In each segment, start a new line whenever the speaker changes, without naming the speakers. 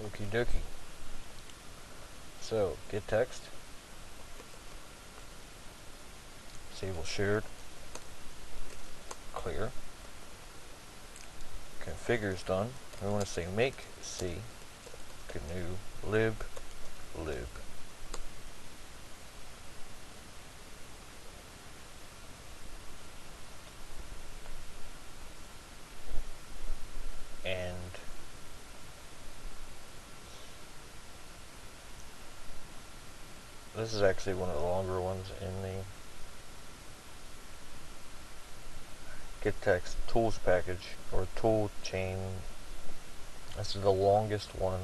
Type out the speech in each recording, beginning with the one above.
Okie dokie. So, get text, disable shared, clear. Configure is done. We want to say make C GNU lib. And this is actually one of the longer ones in the get text tools package or tool chain. This is the longest one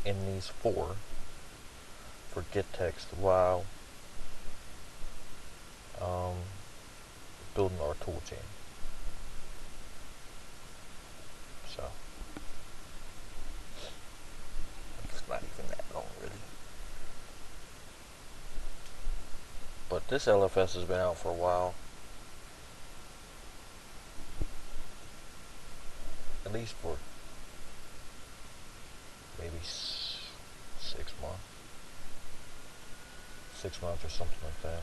in these four for get text while building our tool chain. So it's not even that long really. But this LFS has been out for a while. At least for maybe 6 months. 6 months or something like that.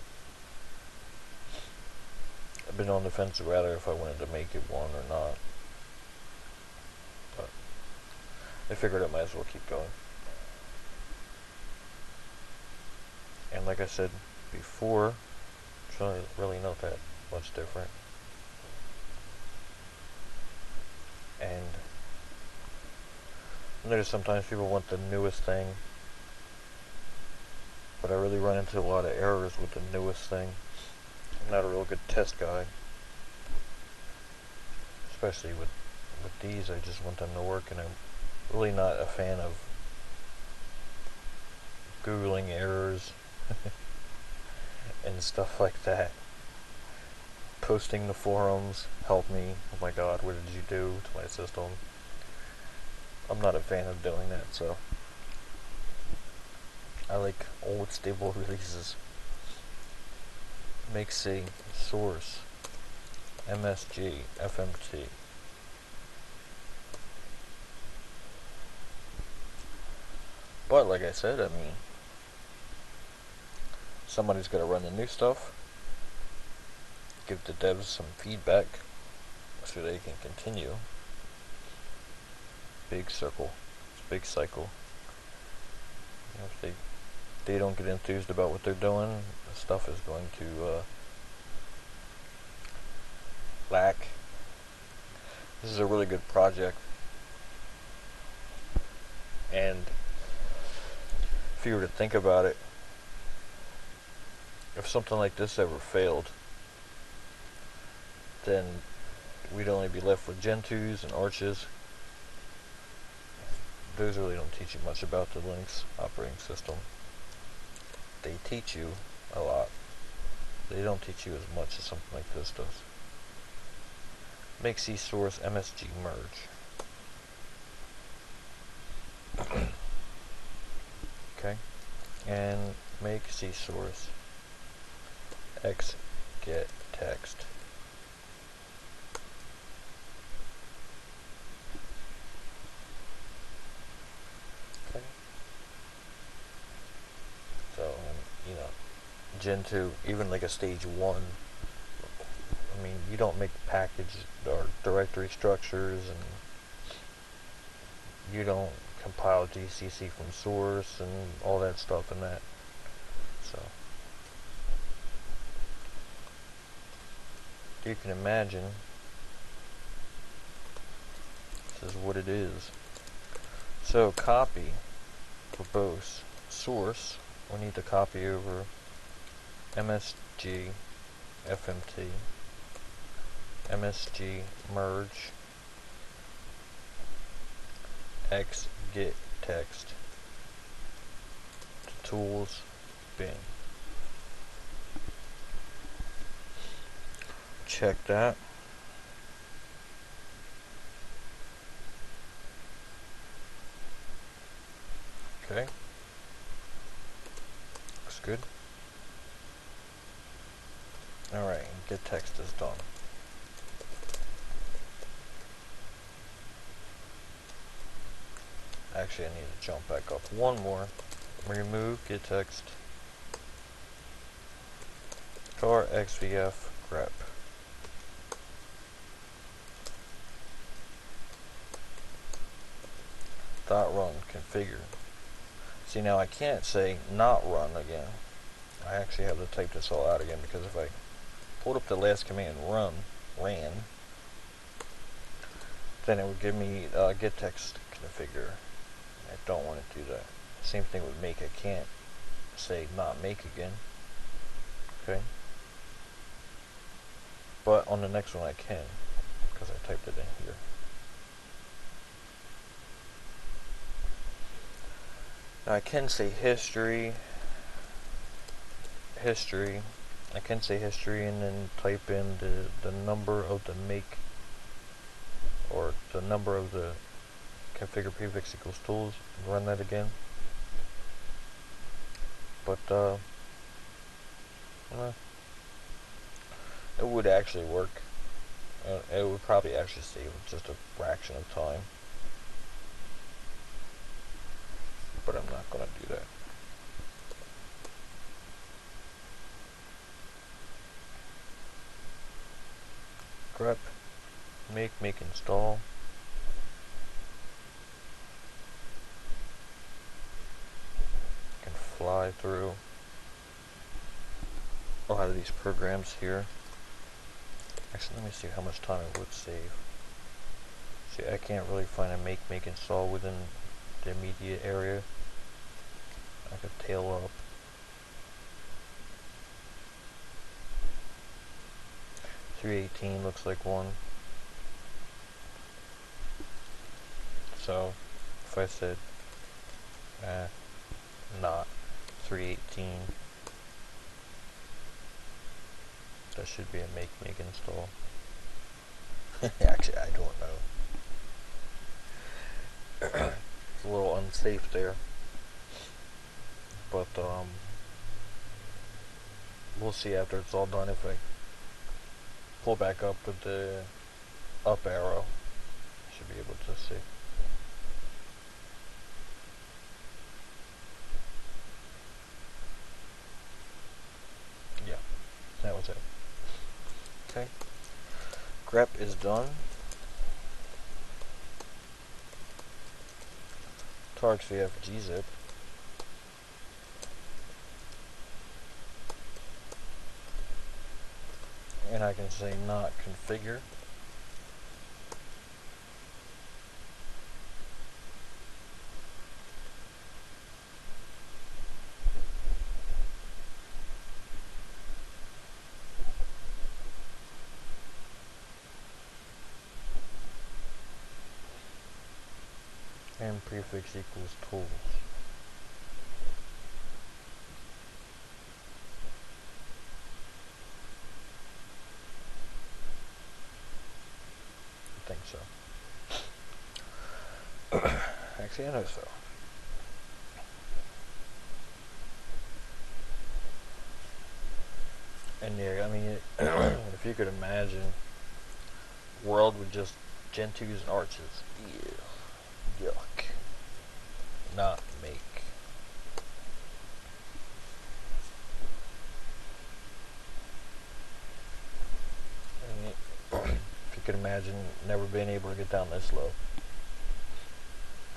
I've been on the fence rather if I wanted to make it one or not. But I figured I might as well keep going. And like I said before, it's really not that much different. And I notice sometimes people want the newest thing, but I really run into a lot of errors with the newest thing. I'm not a real good test guy, especially with these. I just want them to work, and I'm really not a fan of Googling errors and stuff like that. Posting the forums, help me, oh my god, what did you do to my system? I'm not a fan of doing that, so I like old stable releases. Make C, source, MSG, FMT. But like I said, I mean, somebody's got to run the new stuff, give the devs some feedback so they can continue. Big circle, big cycle. You know, if they don't get enthused about what they're doing, the stuff is going to lack. This is a really good project, and if you were to think about it, if something like this ever failed, then we'd only be left with Gen2s and Arches. Those really don't teach you much about the Linux operating system. They teach you a lot. They don't teach you as much as something like this does. Make C source MSG merge. Okay, and make C source X get text. Okay. So, you know, Gen 2, even like a stage 1, I mean, you don't make package or directory structures, and you don't compile GCC from source and all that stuff and that. So you can imagine this is what it is. So copy verbose source, we need to copy over MSG FMT MSG merge X get text to tools bin. Check that. Okay. Looks good. Alright, get text is done. Actually, I need to jump back up one more. Remove get text tar xvf grep. Dot run configure. See, now I can't say not run again. I actually have to type this all out again, because if I pulled up the last command, ran, then it would give me get text configure. I don't want to do that. Same thing with make. I can't say not make again. Okay. But on the next one I can, because I typed it in here. Now I can say history. I can say history and then type in the number of the make, or the number of the configure prefix equals tools, and run that again. But it would actually work. It would probably actually save just a fraction of time. But I'm not going to do that. Grep, make install. Can fly through a lot of these programs here. Actually, let me see how much time it would save. See, I can't really find a make install within the immediate area. I could tail up. $3.18 looks like one. So if I said not $3.18, that should be a make install. Actually, I don't know. It's a little unsafe there, but we'll see after it's all done. If I pull back up with the up arrow, I should be able to see. Yeah, that was it. Okay, grep is done. Tar xvf gzip. And I can say not configure. And prefix equals tools. I think so. Actually, I know so. And yeah, I mean, if you could imagine, world with just gentus and arches. Yeah. Yuck. Not make. I mean, if you could imagine never being able to get down this low.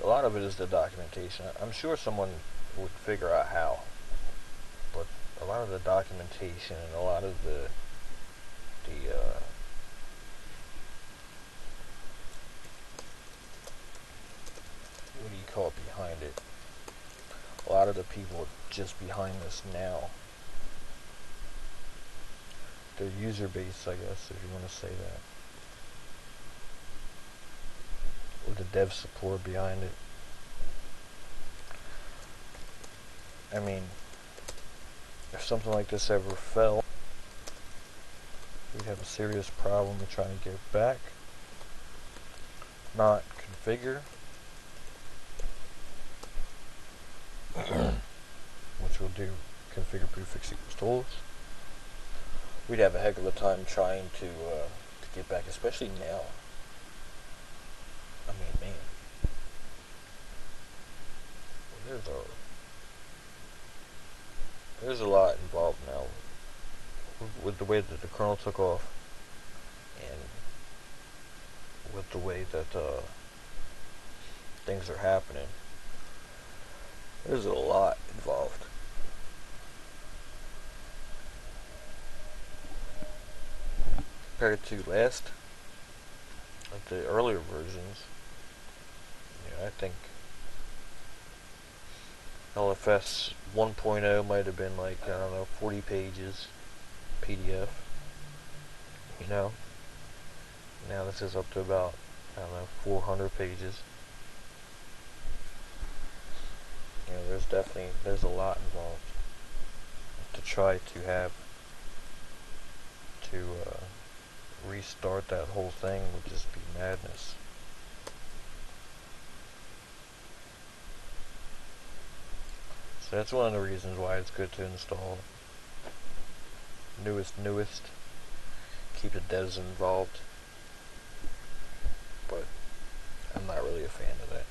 A lot of it is the documentation. I'm sure someone would figure out how, but a lot of the documentation and a lot of the what do you call it behind it? A lot of the people just behind this now, their user base, I guess, if you want to say that, or the dev support behind it. I mean, if something like this ever fell, we'd have a serious problem with trying to get it back. Not configure, which will do configure prefix equals tools. We'd have a heck of a time trying to get back, especially now. I mean, man. there's a lot involved now with the way that the kernel took off, and with the way that things are happening. There's a lot involved. Compared to the earlier versions, I think LFS 1.0 might have been like, I don't know, 40 pages PDF. Now this is up to about, I don't know, 400 pages. There's a lot involved. To try to restart that whole thing would just be madness. So that's one of the reasons why it's good to install newest. Keep the devs involved. But I'm not really a fan of that.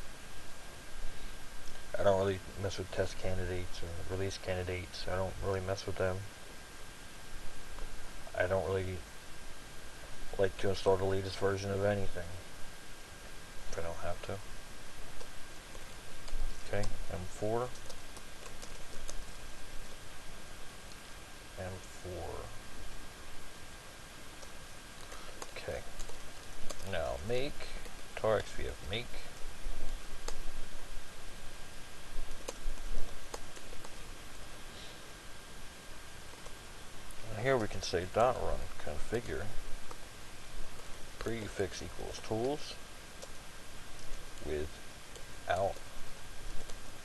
I don't really mess with test candidates or release candidates. I don't really mess with them. I don't really like to install the latest version of anything if I don't have to. Okay, M4. Okay. Now make tar XVF make. And here we can say .run configure prefix equals tools without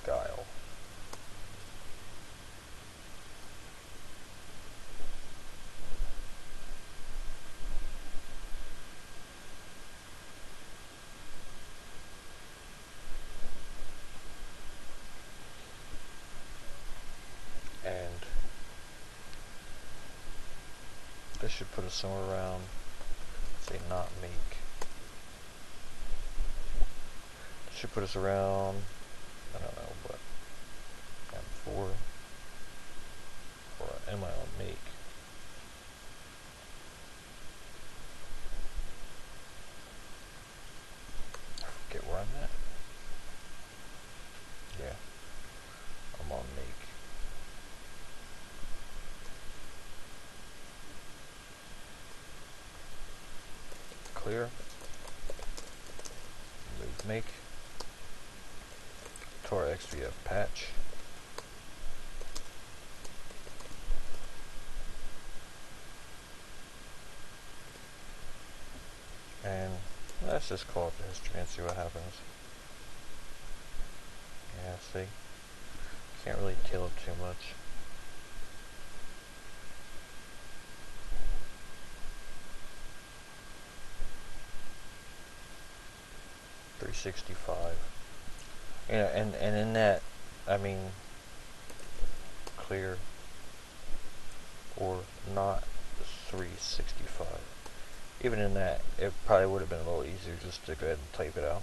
guile. And this should put us somewhere around, say, not make. This should put us around, I don't know, what, M4, or am I on make? I forget where I'm at. Yeah, I'm on make. Clear. Move make. Tor XVF patch. And let's just call it the history and see what happens. Yeah, see? Can't really kill it too much. .365. And in that, I mean, clear or not 365. Even in that, it probably would have been a little easier just to go ahead and type it out.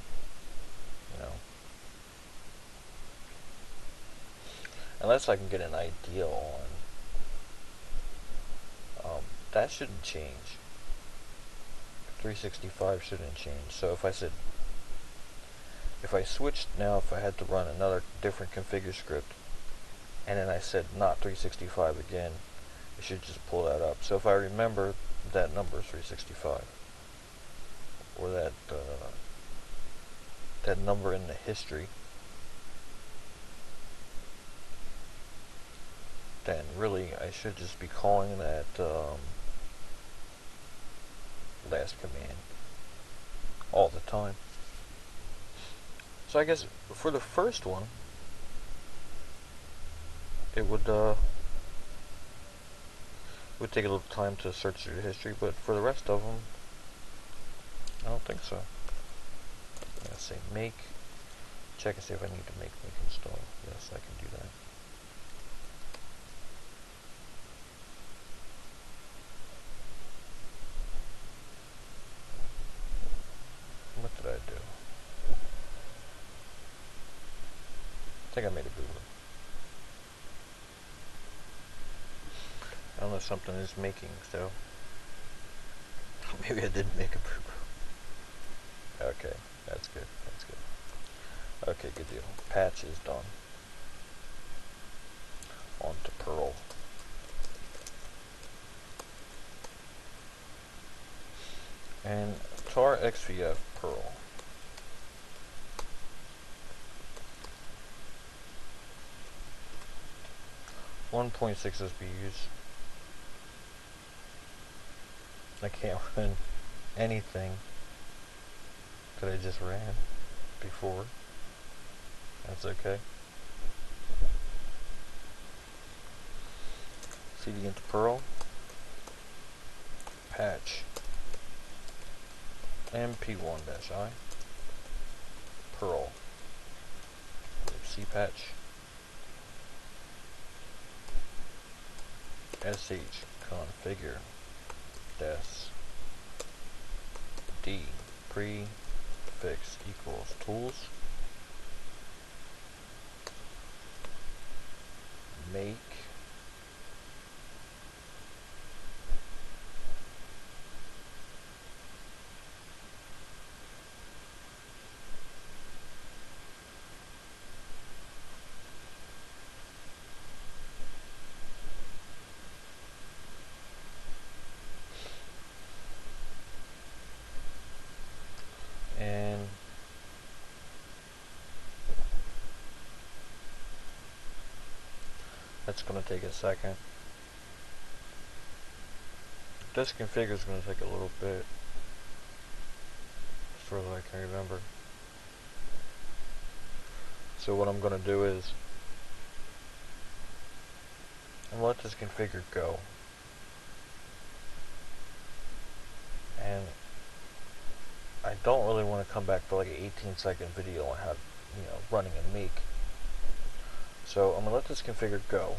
Unless I can get an idea on. That shouldn't change. 365 shouldn't change. So if I switched now, if I had to run another different configure script, and then I said not 365 again, it should just pull that up. So if I remember that number is 365, or that number in the history, then really I should just be calling that last command all the time. So I guess for the first one, it would take a little time to search through the history, but for the rest of them, I don't think so. Let's say make, check and see if I need to make install. Yes, I can do that. What did I do? I think I made a boo-boo. Unless something is making, so maybe I didn't make a boo-boo. Okay, that's good. That's good. Okay, good deal. Patch is done. On to Pearl. And tar XVF Pearl. .6 SBUs. I can't run anything that I just ran before. That's okay. CD into Pearl. Patch. MP1-I. Pearl. C patch. SH configure des D prefix equals tools make and that's going to take a second. This configure is going to take a little bit, as far as I can remember. So what I'm going to do is I'm going to let this configure go, and I don't really want to come back for like an 18-second video on how, running a make. So I'm going to let this configure go.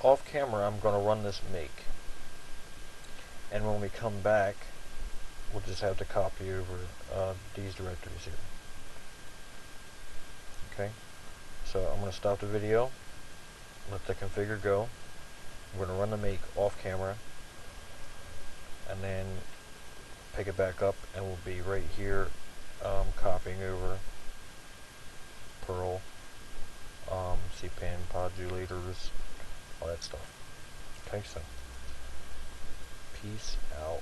Off camera, I'm going to run this make. And when we come back, we'll just have to copy over these directories here. Okay? So I'm going to stop the video, let the configure go. I'm going to run the make off camera, and then pick it back up, and we'll be right here copying over Pearl, CPAN, modulators, all that stuff. Okay, so peace out.